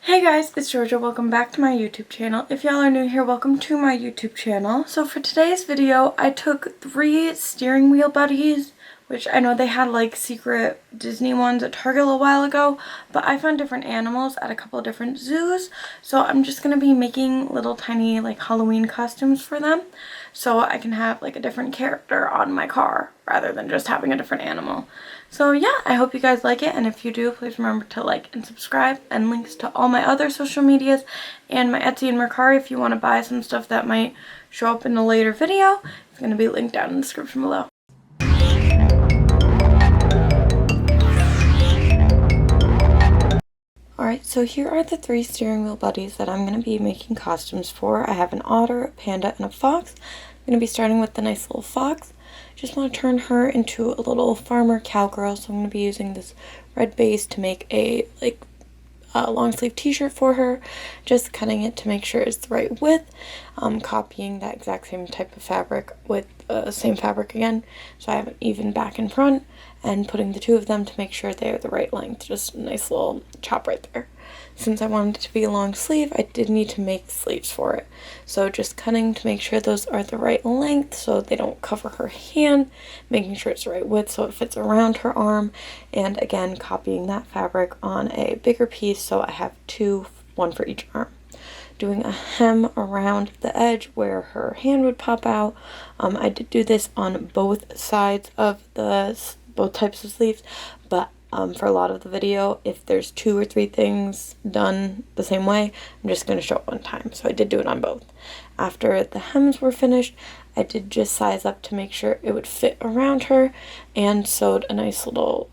Hey guys, it's Georgia. Welcome back to my YouTube channel. If y'all are new here, welcome to my YouTube channel. So for today's video, I took 3 steering wheel buddies, which I know they had like secret Disney ones at Target a little while ago, but I found different animals at a couple of different zoos. So I'm just going to be making little tiny like Halloween costumes for them, so I can have like a different character on my car rather than just having a different animal. So yeah, I hope you guys like it, and if you do, please remember to like and subscribe, and links to all my other social medias and my Etsy and Mercari if you want to buy some stuff that might show up in a later video. It's going to be linked down in the description below. Alright, so here are the 3 steering wheel buddies that I'm going to be making costumes for. I have an otter, a panda, and a fox. I'm going to be starting with the nice little fox. Just want to turn her into a little farmer cowgirl, so I'm going to be using this red base to make a long sleeve t-shirt for her, just cutting it to make sure it's the right width, copying that exact same type of fabric with the same fabric again, so I have an even back and front, and putting the 2 of them to make sure they're the right length. Just a nice little chop right there. Since I wanted it to be a long sleeve, I did need to make sleeves for it. So just cutting to make sure those are the right length so they don't cover her hand, making sure it's the right width so it fits around her arm, and again copying that fabric on a bigger piece so I have 2, 1 for each arm. Doing a hem around the edge where her hand would pop out. I did do this on both sides of both types of sleeves, but for a lot of the video, if there's 2 or 3 things done the same way, I'm just going to show it one time. So I did do it on both. After the hems were finished, I did just size up to make sure it would fit around her, and sewed a nice little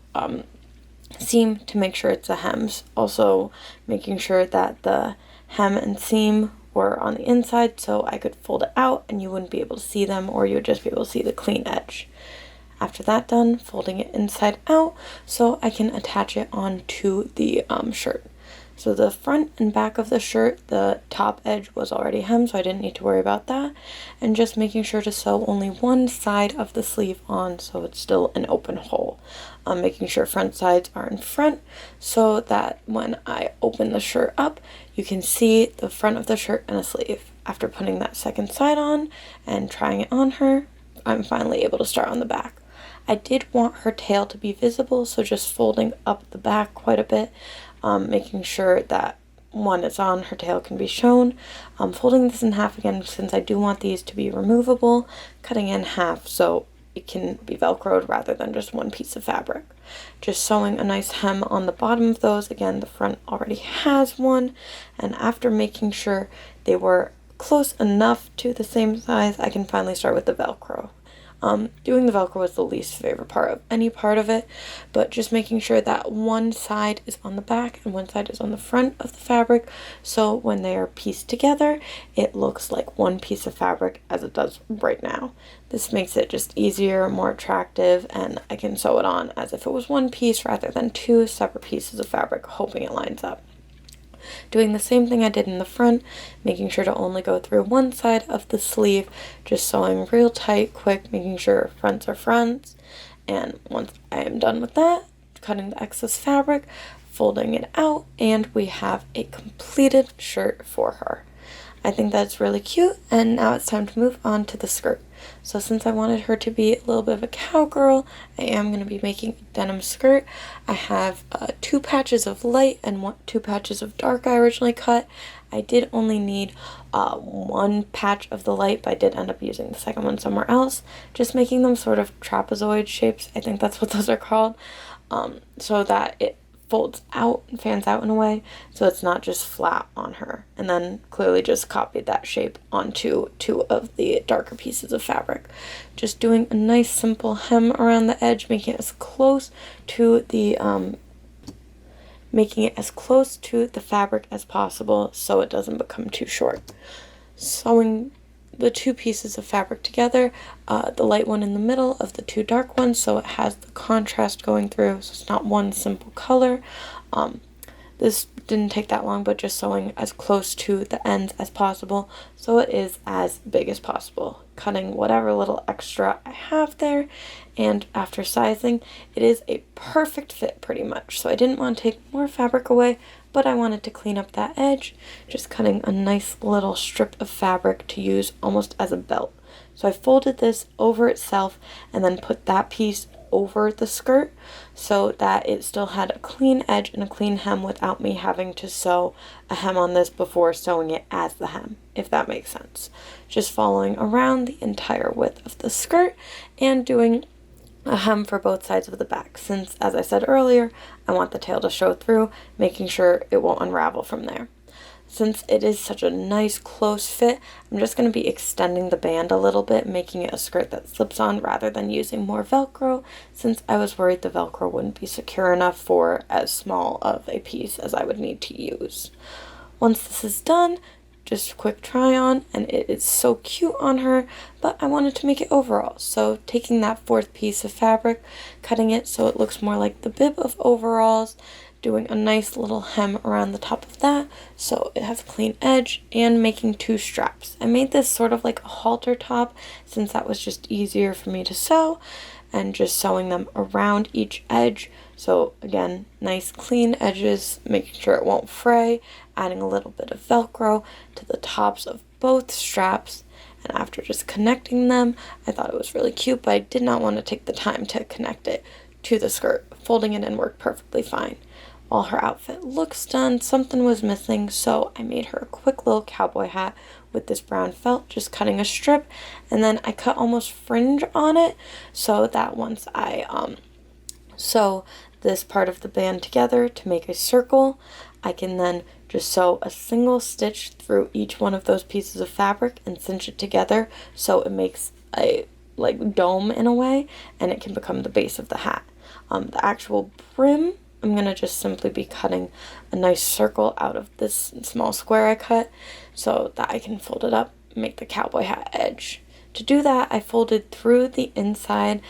seam to make sure it's the hems. Also making sure that the hem and seam were on the inside so I could fold it out and you wouldn't be able to see them, or you would just be able to see the clean edge. After that done, folding it inside out so I can attach it onto the shirt. So the front and back of the shirt, the top edge was already hemmed, so I didn't need to worry about that. And just making sure to sew only one side of the sleeve on so it's still an open hole. Making sure front sides are in front so that when I open the shirt up, you can see the front of the shirt and a sleeve. After putting that second side on and trying it on her, I'm finally able to start on the back. I did want her tail to be visible, so just folding up the back quite a bit, making sure that when it's on, her tail can be shown. Folding this in half again since I do want these to be removable, cutting in half so it can be velcroed rather than just one piece of fabric. Just sewing a nice hem on the bottom of those. Again, the front already has one, and after making sure they were close enough to the same size, I can finally start with the Velcro. Doing the Velcro was the least favorite part of any part of it, but just making sure that one side is on the back and one side is on the front of the fabric, so when they are pieced together, it looks like one piece of fabric as it does right now. This makes it just easier, more attractive, and I can sew it on as if it was one piece rather than 2 separate pieces of fabric, hoping it lines up. Doing the same thing I did in the front, making sure to only go through one side of the sleeve, just sewing real tight, quick, making sure fronts are fronts, and once I am done with that, cutting the excess fabric, folding it out, and we have a completed shirt for her. I think that's really cute, and now it's time to move on to the skirt. So since I wanted her to be a little bit of a cowgirl, I am going to be making a denim skirt. I have 2 patches of light and 2 patches of dark I originally cut. I did only need 1 patch of the light, but I did end up using the second one somewhere else. Just making them sort of trapezoid shapes, I think that's what those are called, so that it folds out and fans out in a way so it's not just flat on her, and then clearly just copied that shape onto 2 of the darker pieces of fabric. Just doing a nice simple hem around the edge, making it as close to the fabric as possible so it doesn't become too short. Sewing the 2 pieces of fabric together, the light one in the middle of the 2 dark ones, so it has the contrast going through, so it's not one simple color. This didn't take that long, but just sewing as close to the ends as possible so it is as big as possible. Cutting whatever little extra I have there and after sizing, it is a perfect fit pretty much. So I didn't want to take more fabric away, but I wanted to clean up that edge, just cutting a nice little strip of fabric to use almost as a belt. So I folded this over itself and then put that piece over the skirt so that it still had a clean edge and a clean hem without me having to sew a hem on this before sewing it as the hem, if that makes sense. Just following around the entire width of the skirt and doing a hem for both sides of the back, since, as I said earlier, I want the tail to show through, making sure it won't unravel from there. Since it is such a nice close fit, I'm just going to be extending the band a little bit, making it a skirt that slips on rather than using more Velcro, since I was worried the Velcro wouldn't be secure enough for as small of a piece as I would need to use. Once this is done, just a quick try on, and it is so cute on her, but I wanted to make it overalls. So taking that fourth piece of fabric, cutting it so it looks more like the bib of overalls, doing a nice little hem around the top of that so it has a clean edge, and making 2 straps. I made this sort of like a halter top since that was just easier for me to sew, and just sewing them around each edge. So again, nice clean edges, making sure it won't fray, adding a little bit of Velcro to the tops of both straps. And after just connecting them, I thought it was really cute, but I did not want to take the time to connect it to the skirt. Folding it in worked perfectly fine. While her outfit looks done, something was missing, so I made her a quick little cowboy hat with this brown felt, just cutting a strip, and then I cut almost fringe on it so that once I sew this part of the band together to make a circle, I can then just sew a single stitch through each one of those pieces of fabric and cinch it together so it makes a like dome in a way, and it can become the base of the hat. The actual brim, I'm going to just simply be cutting a nice circle out of this small square I cut so that I can fold it up and make the cowboy hat edge. To do that, I folded through the inside,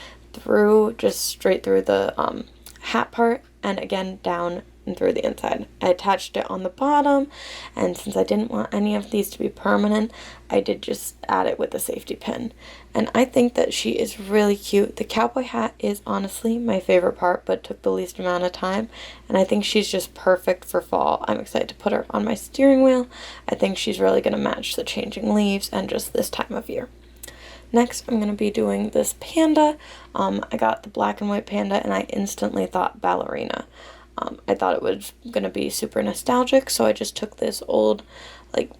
just straight through the hat part, and again down and through the inside. I attached it on the bottom, and since I didn't want any of these to be permanent, I did just add it with a safety pin. And I think that she is really cute. The cowboy hat is honestly my favorite part, but took the least amount of time, and I think she's just perfect for fall. I'm excited to put her on my steering wheel. I think she's really going to match the changing leaves and just this time of year. Next, I'm going to be doing this panda. I got the black and white panda, and I instantly thought ballerina. I thought it was going to be super nostalgic, so I just took this old, like,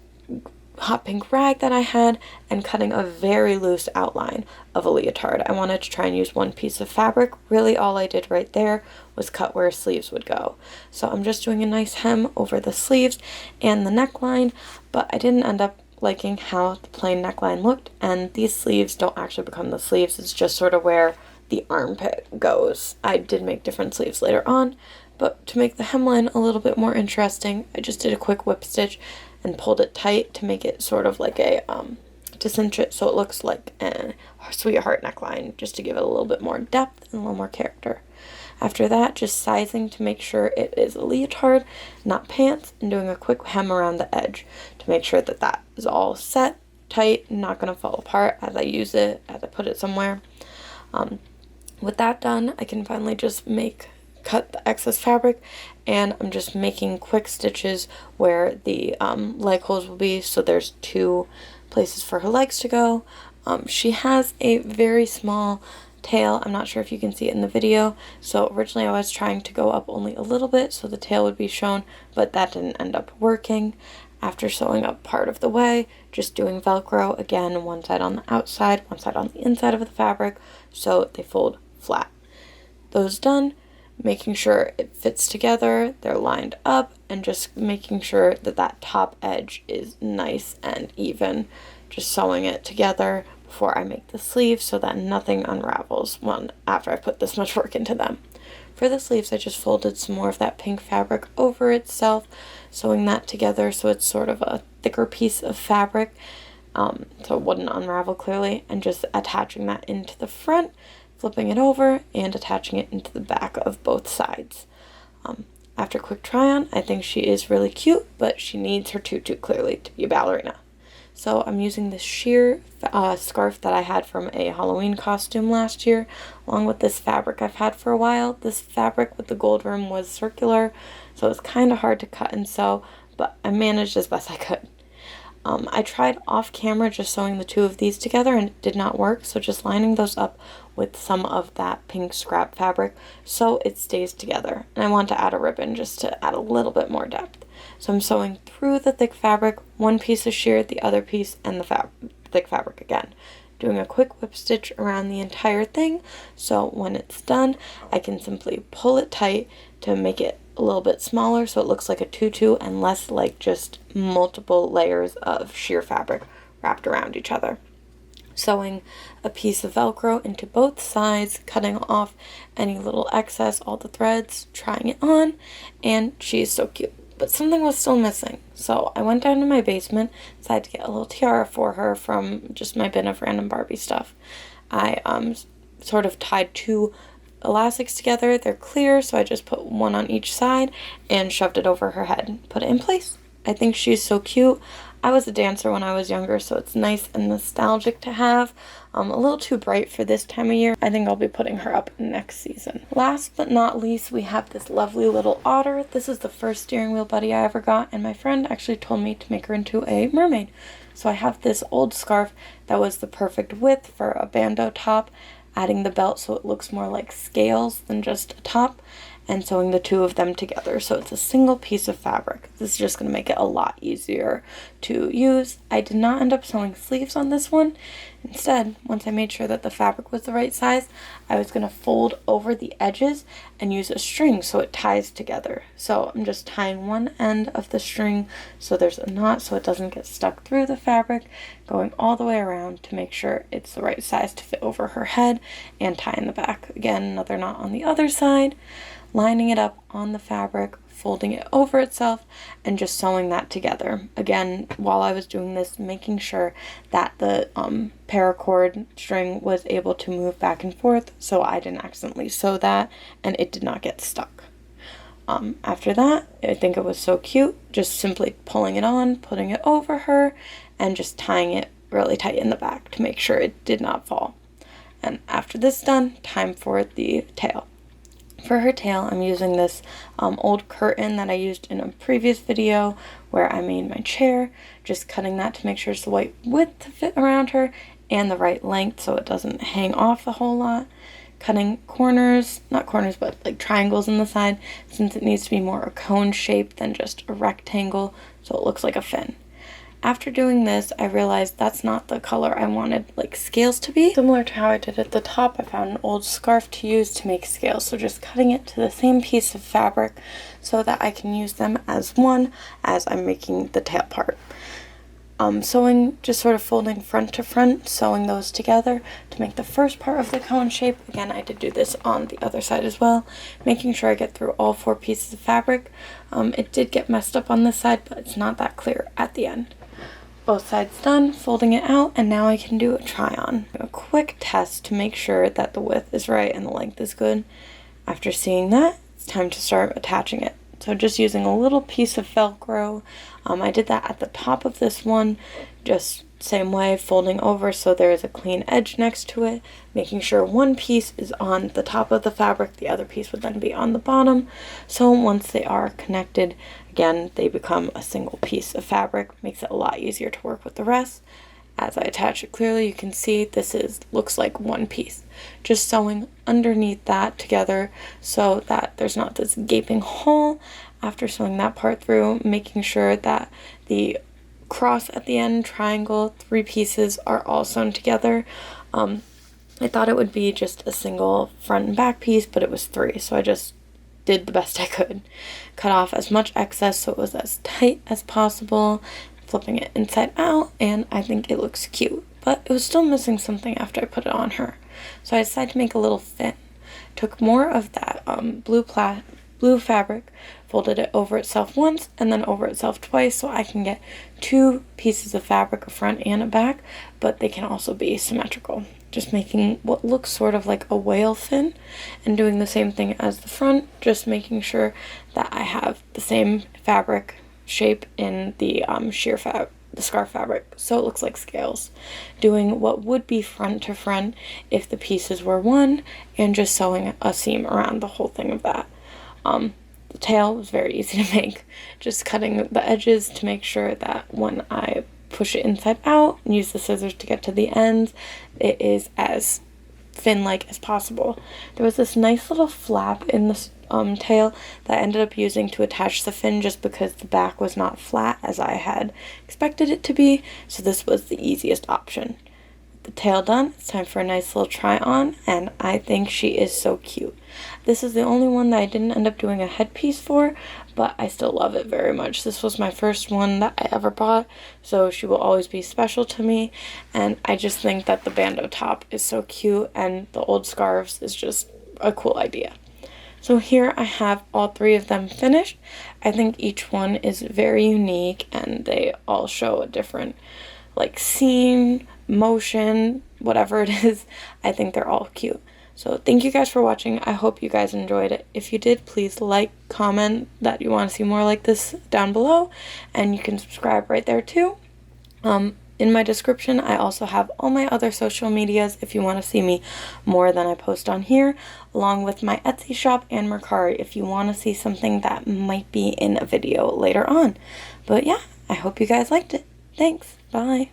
hot pink rag that I had and cutting a very loose outline of a leotard. I wanted to try and use one piece of fabric. Really, all I did right there was cut where sleeves would go. So I'm just doing a nice hem over the sleeves and the neckline, but I didn't end up liking how the plain neckline looked, and these sleeves don't actually become the sleeves. It's just sort of where the armpit goes. I did make different sleeves later on, but to make the hemline a little bit more interesting, I just did a quick whip stitch and pulled it tight to make it sort of like a, to cinch it so it looks like a sweetheart neckline, just to give it a little bit more depth and a little more character. After that, just sizing to make sure it is a leotard, not pants, and doing a quick hem around the edge to make sure that that is all set, tight, not going to fall apart as I use it, as I put it somewhere. With that done, I can finally just cut the excess fabric, and I'm just making quick stitches where the leg holes will be, so there's 2 places for her legs to go. She has a very small tail. I'm not sure if you can see it in the video. So originally I was trying to go up only a little bit so the tail would be shown, but that didn't end up working. After sewing up part of the way, just doing Velcro again, one side on the outside, one side on the inside of the fabric, so they fold flat. Those done, making sure it fits together, they're lined up, and just making sure that that top edge is nice and even. Just sewing it together before I make the sleeves so that nothing unravels after I put this much work into them. For the sleeves, I just folded some more of that pink fabric over itself, sewing that together so it's sort of a thicker piece of fabric, so it wouldn't unravel clearly, and just attaching that into the front, flipping it over, and attaching it into the back of both sides. After a quick try on, I think she is really cute, but she needs her tutu clearly to be a ballerina. So I'm using this sheer scarf that I had from a Halloween costume last year, along with this fabric I've had for a while. This fabric with the gold rim was circular, so it was kind of hard to cut and sew, but I managed as best I could. I tried off camera just sewing the two of these together and it did not work, so just lining those up with some of that pink scrap fabric so it stays together. And I want to add a ribbon just to add a little bit more depth. So I'm sewing through the thick fabric, one piece of sheer, the other piece, and the thick fabric again. Doing a quick whip stitch around the entire thing, so when it's done, I can simply pull it tight to make it a little bit smaller so it looks like a tutu and less like just multiple layers of sheer fabric wrapped around each other. Sewing a piece of Velcro into both sides, cutting off any little excess, all the threads, trying it on, and she's so cute. But something was still missing, so I went down to my basement, decided to get a little tiara for her from just my bin of random Barbie stuff. I sort of tied two elastics together. They're clear, so I just put one on each side and shoved it over her head. Put it in place. I think she's so cute. I was a dancer when I was younger, so it's nice and nostalgic to have. A little too bright for this time of year. I think I'll be putting her up next season. Last but not least, we have this lovely little otter. This is the first steering wheel buddy I ever got, and my friend actually told me to make her into a mermaid. So I have this old scarf that was the perfect width for a bandeau top, adding the belt so it looks more like scales than just a top, and sewing the two of them together so it's a single piece of fabric. This is just going to make it a lot easier to use. I did not end up sewing sleeves on this one. Instead, once I made sure that the fabric was the right size, I was going to fold over the edges and use a string so it ties together. So I'm just tying one end of the string so there's a knot so it doesn't get stuck through the fabric, going all the way around to make sure it's the right size to fit over her head, and tie in the back. Again, another knot on the other side, lining it up on the fabric, folding it over itself, and just sewing that together. Again, while I was doing this, making sure that the paracord string was able to move back and forth so I didn't accidentally sew that and it did not get stuck. After that, I think it was so cute, just simply pulling it on, putting it over her, and just tying it really tight in the back to make sure it did not fall. And after this done, time for the tail. For her tail, I'm using this old curtain that I used in a previous video where I made my chair, just cutting that to make sure it's the right width to fit around her and the right length so it doesn't hang off a whole lot. Cutting corners, not corners, but like triangles in the side since it needs to be more a cone shape than just a rectangle so it looks like a fin. After doing this, I realized that's not the color I wanted like scales to be. Similar to how I did at the top, I found an old scarf to use to make scales. So just cutting it to the same piece of fabric so that I can use them as one as I'm making the tail part. Sewing, just sort of folding front to front, sewing those together to make the first part of the cone shape. Again, I did do this on the other side as well, making sure I get through all four pieces of fabric. It did get messed up on this side, but it's not that clear at the end. Both sides done, folding it out, and now I can do a try on. A quick test to make sure that the width is right and the length is good. After seeing that, it's time to start attaching it. So just using a little piece of Velcro. I did that at the top of this one, just same way, folding over so there is a clean edge next to it, making sure one piece is on the top of the fabric, the other piece would then be on the bottom. So once they are connected, again, they become a single piece of fabric, makes it a lot easier to work with the rest. As I attach it clearly, you can see this looks like one piece. Just sewing underneath that together so that there's not this gaping hole. After sewing that part through, making sure that the cross at the end, triangle, three pieces are all sewn together. I thought it would be just a single front and back piece, but it was three, so I just did the best I could. Cut off as much excess so it was as tight as possible, flipping it inside out, and I think it looks cute. But it was still missing something after I put it on her. So I decided to make a little fin. Took more of that blue fabric, folded it over itself once and then over itself twice so I can get two pieces of fabric, a front and a back, but they can also be symmetrical. Just making what looks sort of like a whale fin and doing the same thing as the front, just making sure that I have the same fabric shape in the the scarf fabric, so it looks like scales, doing what would be front to front if the pieces were one, and just sewing a seam around the whole thing of that. The tail was very easy to make, just cutting the edges to make sure that when I push it inside out and use the scissors to get to the ends, it is as fin-like as possible. There was this nice little flap in the tail that I ended up using to attach the fin just because the back was not flat as I had expected it to be, so this was the easiest option. With the tail done, it's time for a nice little try on, and I think she is so cute. This is the only one that I didn't end up doing a headpiece for, but I still love it very much. This was my first one that I ever bought, so she will always be special to me, and I just think that the bandeau top is so cute, and the old scarves is just a cool idea. So here I have all three of them finished. I think each one is very unique, and they all show a different like scene, motion, whatever it is. I think they're all cute. So thank you guys for watching. I hope you guys enjoyed it. If you did, please like, comment that you want to see more like this down below, and you can subscribe right there too. In my description, I also have all my other social medias if you want to see me more than I post on here, along with my Etsy shop and Mercari if you want to see something that might be in a video later on. But yeah, I hope you guys liked it. Thanks. Bye.